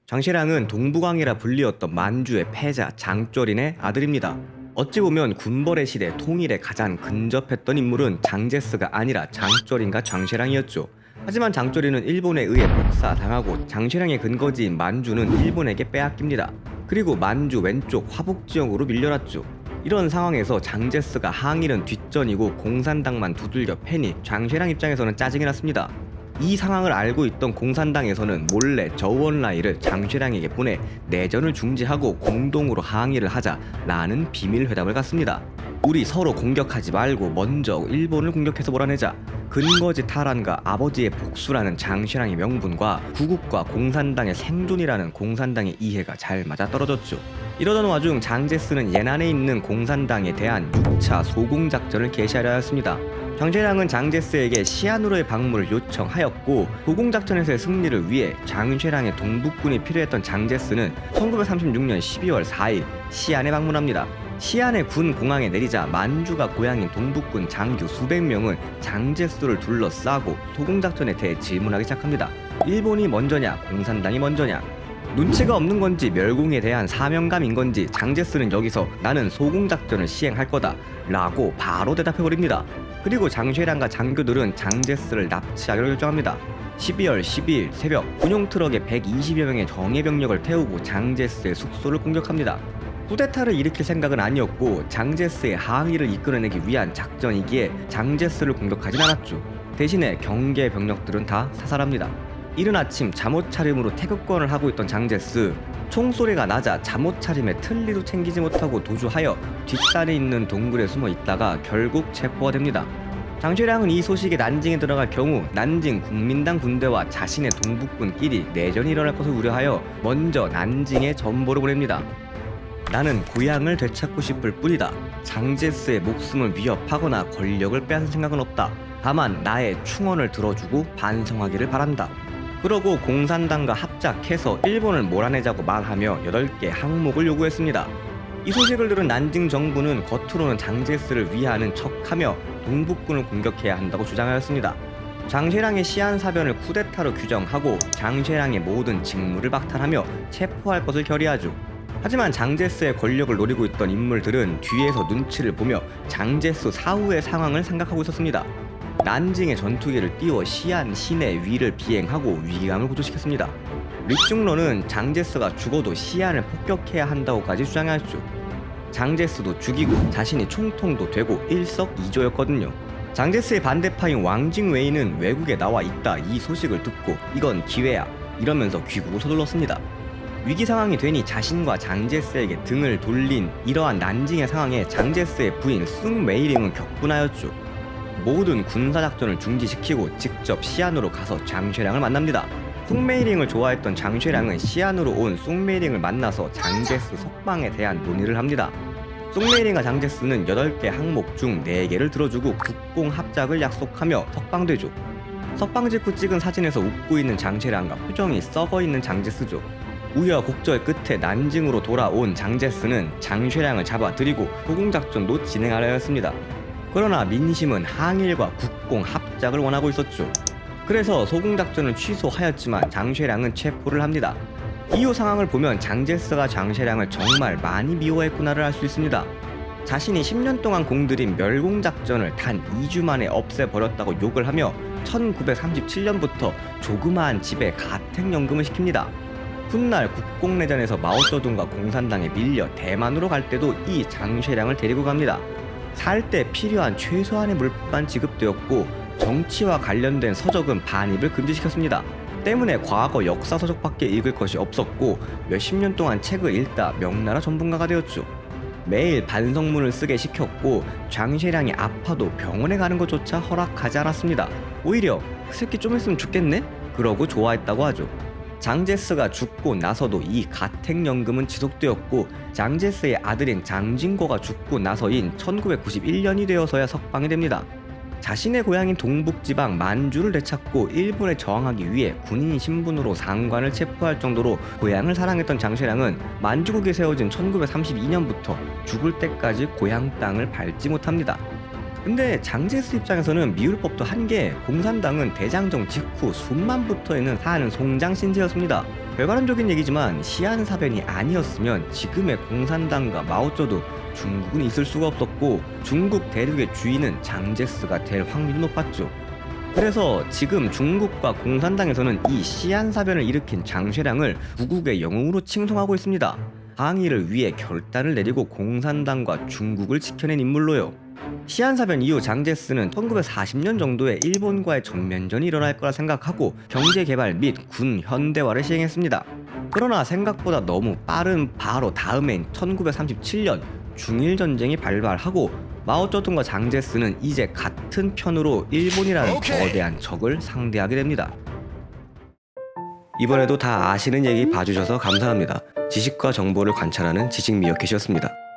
장시량은 동북왕이라 불리웠던 만주의 패자 장조린의 아들입니다. 어찌 보면 군벌의 시대 통일에 가장 근접했던 인물은 장제스가 아니라 장조린과 장시량이었죠. 하지만 장조린은 일본에 의해 복사당하고 장시량의 근거지인 만주는 일본에게 빼앗깁니다. 그리고 만주 왼쪽 화북 지역으로 밀려났죠. 이런 상황에서 장제스가 항일은 뒷전이고 공산당만 두들겨 패니 장시량 입장에서는 짜증이 났습니다. 이 상황을 알고 있던 공산당에서는 몰래 저우원라이를 장시량에게 보내 내전을 중지하고 공동으로 항의를 하자라는 비밀 회담을 갖습니다. 우리 서로 공격하지 말고 먼저 일본을 공격해서 몰아내자. 근거지 탈환과 아버지의 복수라는 장시량의 명분과 구국과 공산당의 생존이라는 공산당의 이해가 잘 맞아떨어졌죠. 이러던 와중 장제스는 예난에 있는 공산당에 대한 6차 소공작전을 개시하려 하였습니다. 장시량은 장제스에게 시안으로의 방문을 요청하였고 소공작전에서의 승리를 위해 장시량의 동북군이 필요했던 장제스는 1936년 12월 4일 시안에 방문합니다. 시안의 군 공항에 내리자 만주가 고향인 동북군 장교 수백 명은 장제스를 둘러싸고 소공작전에 대해 질문하기 시작합니다. 일본이 먼저냐 공산당이 먼저냐. 눈치가 없는 건지 멸공에 대한 사명감인 건지 장제스는 여기서 나는 소공작전을 시행할 거다 라고 바로 대답해버립니다. 그리고 장시량과 장교들은 장제스를 납치하기로 결정합니다. 12월 12일 새벽 군용 트럭에 120여 명의 정예 병력을 태우고 장제스의 숙소를 공격합니다. 쿠데타를 일으킬 생각은 아니었고 장제스의 항의를 이끌어내기 위한 작전이기에 장제스를 공격하진 않았죠. 대신에 경계 병력들은 다 사살합니다. 이른 아침 잠옷 차림으로 태극권을 하고 있던 장제스, 총소리가 나자 잠옷 차림에 틀니도 챙기지 못하고 도주하여 뒷산에 있는 동굴에 숨어 있다가 결국 체포가 됩니다. 장시량은 이 소식에 난징에 들어갈 경우 난징 국민당 군대와 자신의 동북군끼리 내전이 일어날 것을 우려하여 먼저 난징에 전보를 보냅니다. 나는 고향을 되찾고 싶을 뿐이다. 장제스의 목숨을 위협하거나 권력을 빼앗을 생각은 없다. 다만 나의 충언을 들어주고 반성하기를 바란다. 그러고 공산당과 합작해서 일본을 몰아내자고 말하며 8개 항목을 요구했습니다. 이 소식을 들은 난징 정부는 겉으로는 장제스를 위하는 척하며 동북군을 공격해야 한다고 주장하였습니다. 장시량의 시안사변을 쿠데타로 규정하고 장시량의 모든 직무를 박탈하며 체포할 것을 결의하죠. 하지만 장제스의 권력을 노리고 있던 인물들은 뒤에서 눈치를 보며 장제스 사후의 상황을 생각하고 있었습니다. 난징의 전투기를 띄워 시안 시내 위를 비행하고 위기감을 고조시켰습니다. 리중러는 장제스가 죽어도 시안을 폭격해야 한다고까지 주장하였죠. 장제스도 죽이고 자신이 총통도 되고 일석이조였거든요. 장제스의 반대파인 왕징웨이는 외국에 나와 있다 이 소식을 듣고 이건 기회야 이러면서 귀국을 서둘렀습니다. 위기 상황이 되니 자신과 장제스에게 등을 돌린 이러한 난징의 상황에 장제스의 부인 숭메이링은 격분하였죠. 모든 군사작전을 중지시키고 직접 시안으로 가서 장시량을 만납니다. 숭메이링을 좋아했던 장시량은 시안으로 온 숭메이링을 만나서 장제스 석방에 대한 논의를 합니다. 숭메이링과 장제스는 8개 항목 중 4개를 들어주고 국공합작을 약속하며 석방되죠. 석방 직후 찍은 사진에서 웃고 있는 장시량과 표정이 썩어있는 장제스죠. 우여곡절 끝에 난징으로 돌아온 장제스는 장시량을 잡아들이고 소공작전도 진행하려 했습니다. 그러나 민심은 항일과 국공합작을 원하고 있었죠. 그래서 소공작전을 취소하였지만 장시량은 체포를 합니다. 이후 상황을 보면 장제스가 장시량을 정말 많이 미워했구나를 알 수 있습니다. 자신이 10년 동안 공들인 멸공작전을 단 2주 만에 없애버렸다고 욕을 하며 1937년부터 조그마한 집에 가택연금을 시킵니다. 훗날 국공내전에서 마오쩌둥과 공산당에 밀려 대만으로 갈 때도 이 장시량을 데리고 갑니다. 살 때 필요한 최소한의 물품만 지급되었고 정치와 관련된 서적은 반입을 금지시켰습니다. 때문에 과거 역사 서적밖에 읽을 것이 없었고 몇십 년 동안 책을 읽다 명나라 전문가가 되었죠. 매일 반성문을 쓰게 시켰고 장시량이 아파도 병원에 가는 것조차 허락하지 않았습니다. 오히려 그 새끼 좀 있으면 죽겠네? 그러고 좋아했다고 하죠. 장제스가 죽고 나서도 이 가택연금은 지속되었고 장제스의 아들인 장진거가 죽고 나서인 1991년이 되어서야 석방이 됩니다. 자신의 고향인 동북지방 만주를 되찾고 일본에 저항하기 위해 군인 신분으로 상관을 체포할 정도로 고향을 사랑했던 장시량은 만주국이 세워진 1932년부터 죽을 때까지 고향 땅을 밟지 못합니다. 근데 장제스 입장에서는 미울 법도 한 게 공산당은 대장정 직후 순만부터에는 사는 송장 신세였습니다. 결과론적인 얘기지만 시안사변이 아니었으면 지금의 공산당과 마오쩌둥, 중국은 있을 수가 없었고 중국 대륙의 주인은 장제스가 될 확률이 높았죠. 그래서 지금 중국과 공산당에서는 이 시안사변을 일으킨 장쉐량을 구국의 영웅으로 칭송하고 있습니다. 항의를 위해 결단을 내리고 공산당과 중국을 지켜낸 인물로요. 시안사변 이후 장제스는 1940년 정도에 일본과의 전면전이 일어날 거라 생각하고 경제개발 및 군 현대화를 시행했습니다. 그러나 생각보다 너무 빠른 바로 다음해인 1937년 중일전쟁이 발발하고 마오쩌둥과 장제스는 이제 같은 편으로 일본이라는 거대한 적을 상대하게 됩니다. 이번에도 다 아시는 얘기 봐주셔서 감사합니다. 지식과 정보를 관찰하는 지식미어캣이었습니다.